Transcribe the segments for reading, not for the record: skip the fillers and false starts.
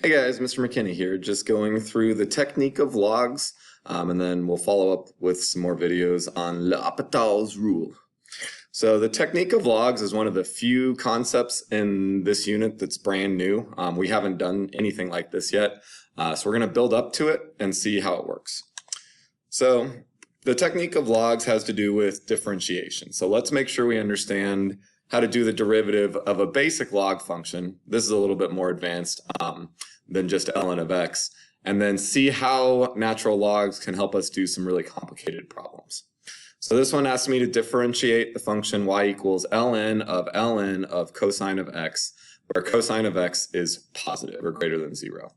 Hey guys, Mr. McKinney here, just going through the technique of logs, and then we'll follow up with some more videos on L'Hopital's rule. So the technique of logs is one of the few concepts in this unit that's brand new. We haven't done anything like this yet, so we're going to build up to it and see how it works. So the technique of logs has to do with differentiation. So let's make sure we understand how to do the derivative of a basic log function. This is a little bit more advanced than just ln of x, and then see how natural logs can help us do some really complicated problems. So this one asks me to differentiate the function y equals ln of cosine of x, where cosine of x is positive or greater than 0.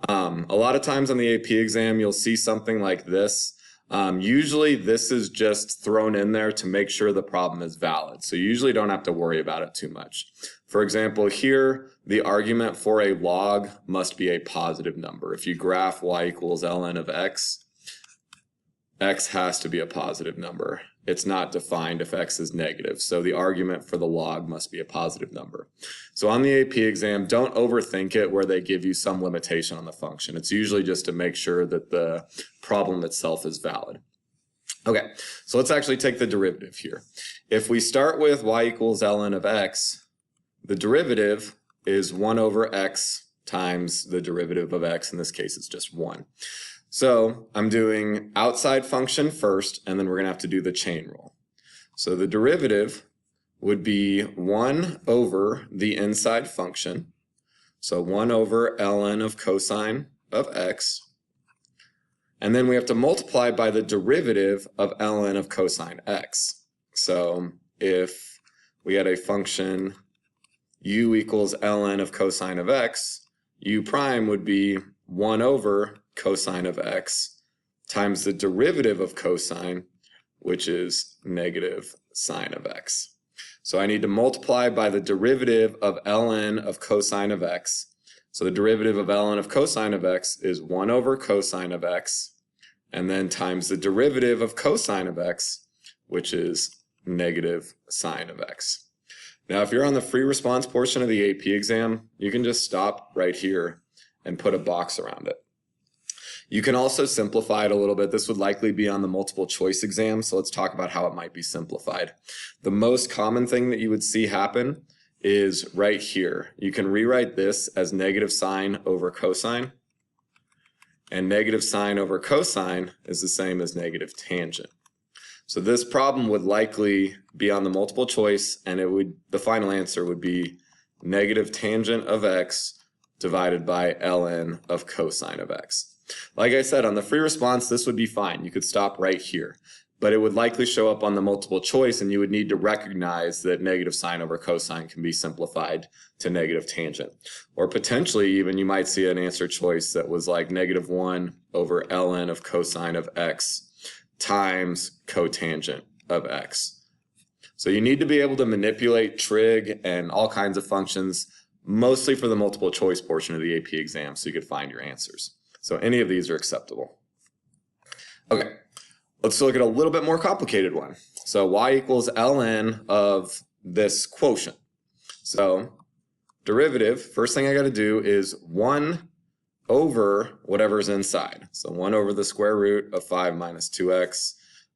A lot of times on the AP exam, you'll see something like this. Usually this is just thrown in there to make sure the problem is valid. So you usually don't have to worry about it too much. For example, here, the argument for a log must be a positive number. If you graph y equals ln of x, x has to be a positive number. It's not defined if x is negative. So the argument for the log must be a positive number. So on the AP exam, don't overthink it where they give you some limitation on the function. It's usually just to make sure that the problem itself is valid. Okay, so let's actually take the derivative here. If we start with y equals ln of x, the derivative is 1 over x times the derivative of x. In this case, it's just 1. So I'm doing outside function first, and then we're going to have to do the chain rule. So the derivative would be 1 over the inside function. So 1 over ln of cosine of x. And then we have to multiply by the derivative of ln of cosine x. So if we had a function u equals ln of cosine of x, u prime would be 1 over cosine of x times the derivative of cosine, which is negative sine of x. So I need to multiply by the derivative of ln of cosine of x. So the derivative of ln of cosine of x is 1 over cosine of x, and then times the derivative of cosine of x, which is negative sine of x. Now, if you're on the free response portion of the AP exam, you can just stop right here and put a box around it. You can also simplify it a little bit. This would likely be on the multiple choice exam, so let's talk about how it might be simplified. The most common thing that you would see happen is right here. You can rewrite this as negative sine over cosine, and negative sine over cosine is the same as negative tangent. So this problem would likely be on the multiple choice, and the final answer would be negative tangent of x divided by ln of cosine of x. Like I said, on the free response, this would be fine. You could stop right here, but it would likely show up on the multiple choice, and you would need to recognize that negative sine over cosine can be simplified to negative tangent. Or potentially even you might see an answer choice that was like negative 1 over ln of cosine of x times cotangent of x. So you need to be able to manipulate trig and all kinds of functions, mostly for the multiple choice portion of the AP exam, so you could find your answers. So any of these are acceptable. Okay, let's look at a little bit more complicated one. So y equals ln of this quotient. So derivative, first thing I got to do is 1 over whatever's inside. So 1 over the square root of 5 minus 2x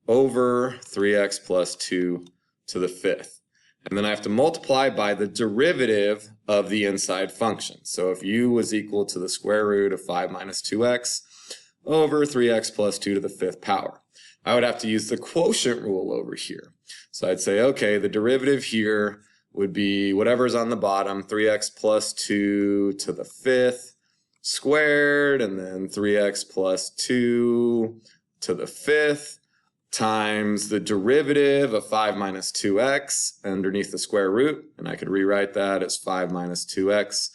over 3x plus 2 to the 5th. And then I have to multiply by the derivative of the inside function. So if u was equal to the square root of 5 minus 2x over 3x plus 2 to the 5th power, I would have to use the quotient rule over here. So I'd say, okay, the derivative here would be whatever's on the bottom, 3x plus 2 to the 5th squared, and then 3x plus 2 to the 5th times the derivative of 5 minus 2x underneath the square root, and I could rewrite that as 5 minus 2x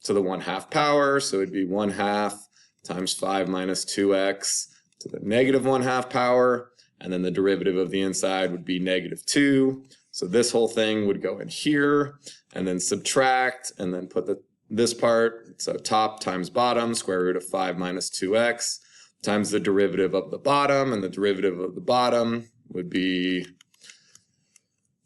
to the 1/2 power, so it'd be 1/2 times 5 minus 2x to the negative 1/2 power, and then the derivative of the inside would be negative 2, so this whole thing would go in here, and then subtract, and then put this part, so top times bottom, square root of 5 minus 2x, times the derivative of the bottom, and the derivative of the bottom would be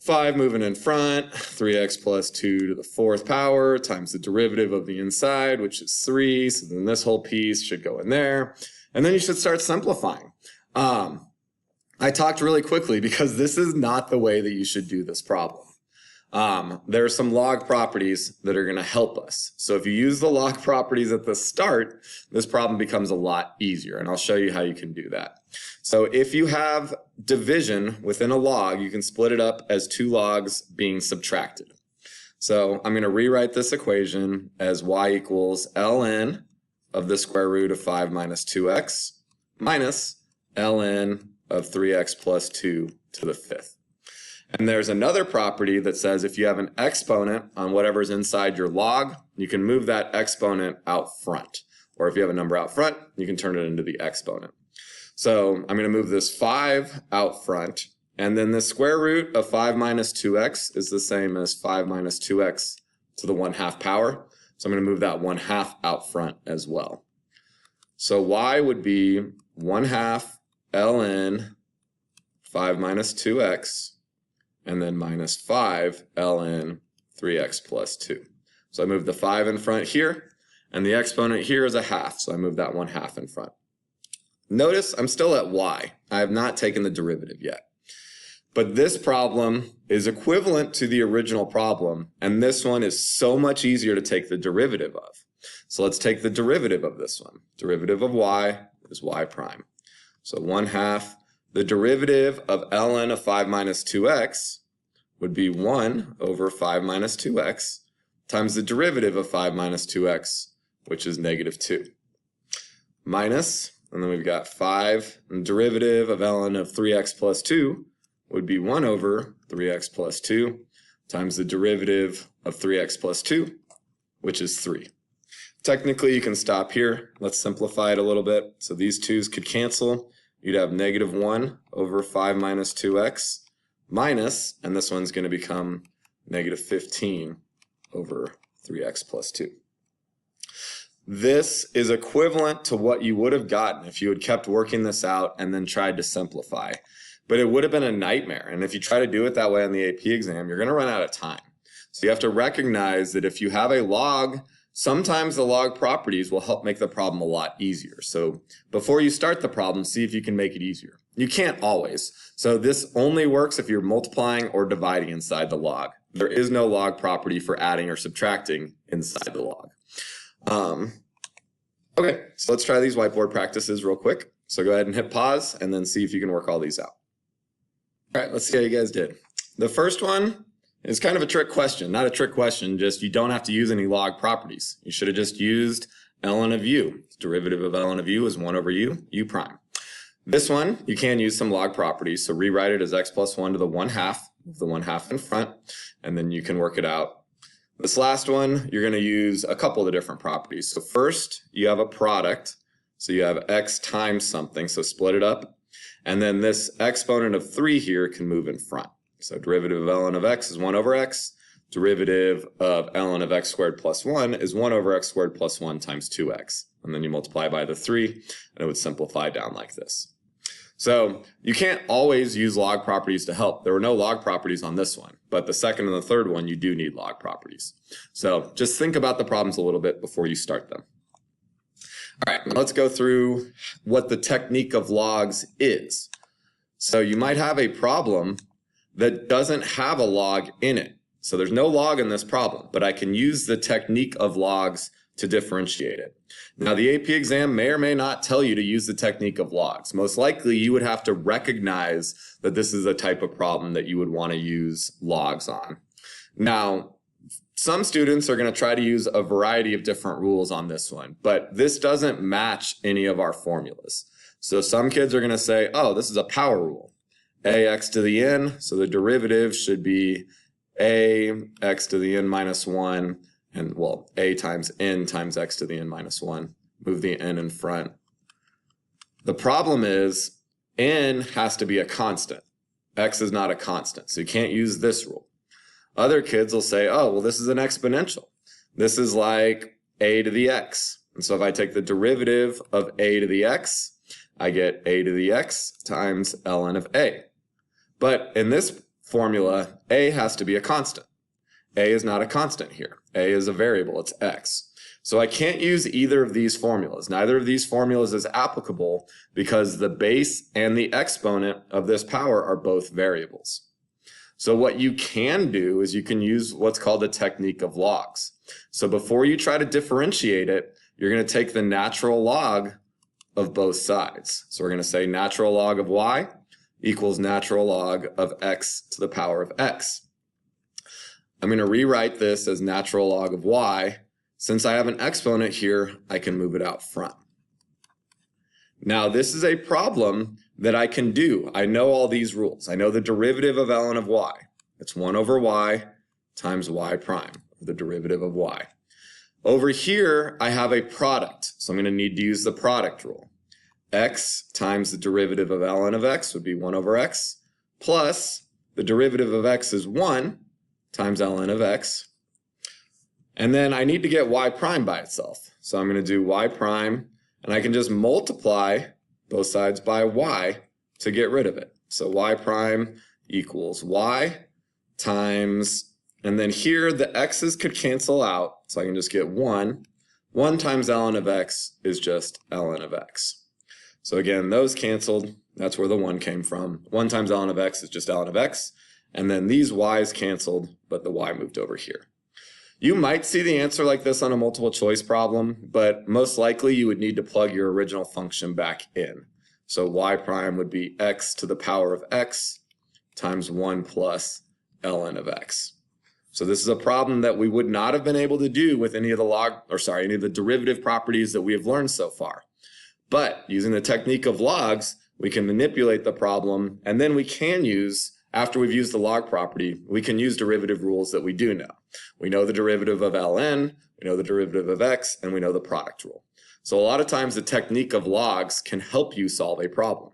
5 moving in front, 3x plus 2 to the 4th power times the derivative of the inside, which is 3. So then this whole piece should go in there. And then you should start simplifying. I talked really quickly because this is not the way that you should do this problem. There are some log properties that are going to help us. So if you use the log properties at the start, this problem becomes a lot easier. And I'll show you how you can do that. So if you have division within a log, you can split it up as 2 logs being subtracted. So I'm going to rewrite this equation as y equals ln of the square root of 5 minus 2x minus ln of 3x plus 2 to the 5th. And there's another property that says if you have an exponent on whatever's inside your log, you can move that exponent out front. Or if you have a number out front, you can turn it into the exponent. So I'm going to move this 5 out front. And then the square root of 5 minus 2x is the same as 5 minus 2x to the 1/2 power. So I'm going to move that 1/2 out front as well. So y would be 1/2 ln 5 minus 2x and then minus 5 ln 3x plus 2. So I move the 5 in front here, and the exponent here is 1/2, so I move that 1/2 in front. Notice I'm still at y. I have not taken the derivative yet. But this problem is equivalent to the original problem, and this one is so much easier to take the derivative of. So let's take the derivative of this one. Derivative of y is y prime. So 1/2. The derivative of ln of 5 minus 2x would be 1 over 5 minus 2x times the derivative of 5 minus 2x, which is negative 2. Minus, and then we've got 5, and the derivative of ln of 3x plus 2 would be 1 over 3x plus 2 times the derivative of 3x plus 2, which is 3. Technically, you can stop here. Let's simplify it a little bit. So these 2's could cancel. You'd have negative 1 over 5 minus 2x minus, and this one's going to become negative 15 over 3x plus 2. This is equivalent to what you would have gotten if you had kept working this out and then tried to simplify. But it would have been a nightmare. And if you try to do it that way on the AP exam, you're going to run out of time. So you have to recognize that if you have a log, sometimes the log properties will help make the problem a lot easier. So before you start the problem, see if you can make it easier. You can't always. So this only works if you're multiplying or dividing inside the log. There is no log property for adding or subtracting inside the log. Okay, so let's try these whiteboard practices real quick. So go ahead and hit pause and then see if you can work all these out. All right, let's see how you guys did. The first one is kind of a trick question. Not a trick question, just you don't have to use any log properties. You should have just used ln of u. The derivative of ln of u is 1 over u prime. This one, you can use some log properties, so rewrite it as x plus 1 to the 1/2, with the 1/2 in front, and then you can work it out. This last one, you're going to use a couple of different properties. So first, you have a product. So you have x times something, so split it up. And then this exponent of 3 here can move in front. So derivative of ln of x is 1 over x. Derivative of ln of x squared plus 1 is 1 over x squared plus 1 times 2x. And then you multiply by the 3, and it would simplify down like this. So you can't always use log properties to help. There were no log properties on this one, but the second and the third one, you do need log properties. So just think about the problems a little bit before you start them. All right, let's go through what the technique of logs is. So you might have a problem that doesn't have a log in it. So there's no log in this problem, but I can use the technique of logs to differentiate it. Now, the AP exam may or may not tell you to use the technique of logs. Most likely, you would have to recognize that this is a type of problem that you would want to use logs on. Now, some students are going to try to use a variety of different rules on this one, but this doesn't match any of our formulas. So some kids are going to say, oh, this is a power rule. Ax to the n, so the derivative should be ax to the n minus 1, and well, a times n times x to the n minus 1. Move the n in front. The problem is n has to be a constant. X is not a constant, so you can't use this rule. Other kids will say, oh, well, this is an exponential. This is like a to the x. And so if I take the derivative of a to the x, I get a to the x times ln of a. But in this formula, a has to be a constant. A is not a constant here. A is a variable, it's x. So I can't use either of these formulas. Neither of these formulas is applicable because the base and the exponent of this power are both variables. So what you can do is you can use what's called the technique of logs. So before you try to differentiate it, you're going to take the natural log of both sides. So we're going to say natural log of y equals natural log of x to the power of x. I'm going to rewrite this as natural log of y. Since I have an exponent here, I can move it out front. Now, this is a problem that I can do. I know all these rules. I know the derivative of ln of y. It's 1 over y times y prime, the derivative of y. Over here, I have a product, so I'm going to need to use the product rule. X times the derivative of ln of x would be 1 over x, plus the derivative of x is 1 times ln of x. And then I need to get y prime by itself. So I'm going to do y prime, and I can just multiply both sides by y to get rid of it. So y prime equals y times, and then here the x's could cancel out, so I can just get 1. 1 times ln of x is just ln of x. So again, those canceled. That's where the 1 came from. 1 times ln of x is just ln of x. And then these y's canceled, but the y moved over here. You might see the answer like this on a multiple choice problem, but most likely you would need to plug your original function back in. So y prime would be x to the power of x times 1 plus ln of x. So this is a problem that we would not have been able to do with any of the derivative properties that we have learned so far. But using the technique of logs, we can manipulate the problem, and then we can use, after we've used the log property, we can use derivative rules that we do know. We know the derivative of ln, we know the derivative of x, and we know the product rule. So a lot of times the technique of logs can help you solve a problem.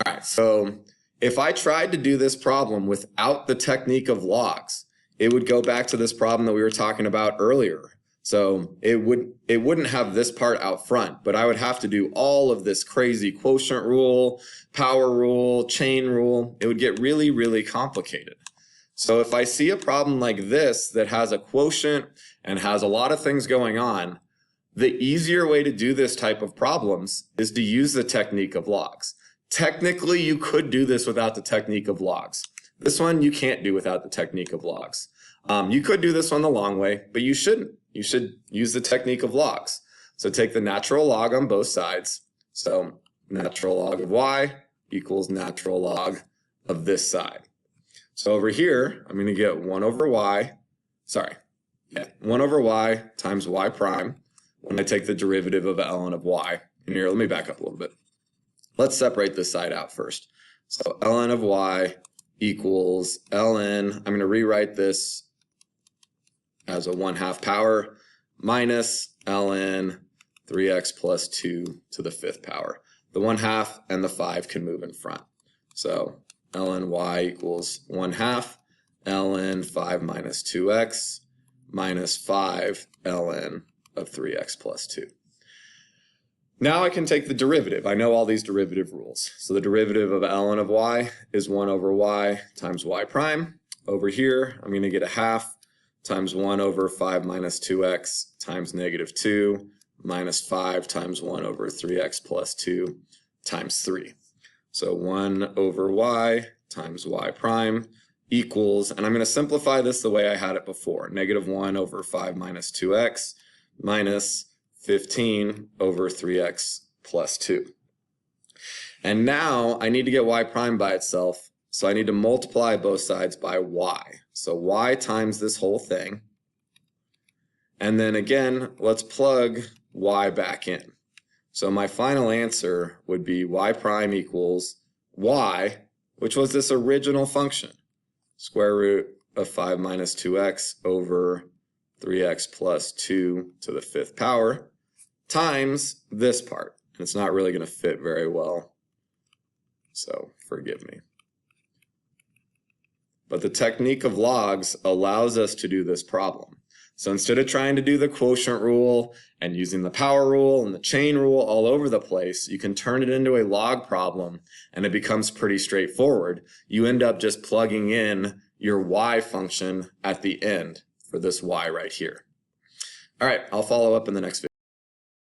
All right, so if I tried to do this problem without the technique of logs, it would go back to this problem that we were talking about earlier. So it wouldn't have this part out front, but I would have to do all of this crazy quotient rule, power rule, chain rule. It would get really, really complicated. So if I see a problem like this that has a quotient and has a lot of things going on, the easier way to do this type of problems is to use the technique of logs. Technically, you could do this without the technique of logs. This one you can't do without the technique of logs. You could do this one the long way, but you shouldn't. You should use the technique of logs. So take the natural log on both sides. So natural log of y equals natural log of this side. So over here, I'm going to get 1 over y times y prime when I take the derivative of ln of y. And here, let me back up a little bit. Let's separate this side out first. So ln of y equals ln, I'm going to rewrite this as a 1/2 power minus ln 3x plus 2 to the 5th power. The 1/2 and the 5 can move in front. So ln y equals 1/2 ln 5 minus 2x minus 5 ln of 3x plus 2. Now I can take the derivative. I know all these derivative rules. So the derivative of ln of y is 1 over y times y prime. Over here, I'm going to get 1/2 times 1 over 5 minus 2x times negative 2 minus 5 times 1 over 3x plus 2 times 3. So 1 over y times y prime equals, and I'm going to simplify this the way I had it before, negative 1 over 5 minus 2x minus 15 over 3x plus 2. And now I need to get y prime by itself, so I need to multiply both sides by y. So y times this whole thing. And then again, let's plug y back in. So my final answer would be y prime equals y, which was this original function, square root of 5 minus 2x over 3x plus 2 to the 5th power, times this part. And it's not really going to fit very well, so forgive me. But the technique of logs allows us to do this problem. So instead of trying to do the quotient rule and using the power rule and the chain rule all over the place, you can turn it into a log problem and it becomes pretty straightforward. You end up just plugging in your y function at the end for this y right here. All right, I'll follow up in the next video.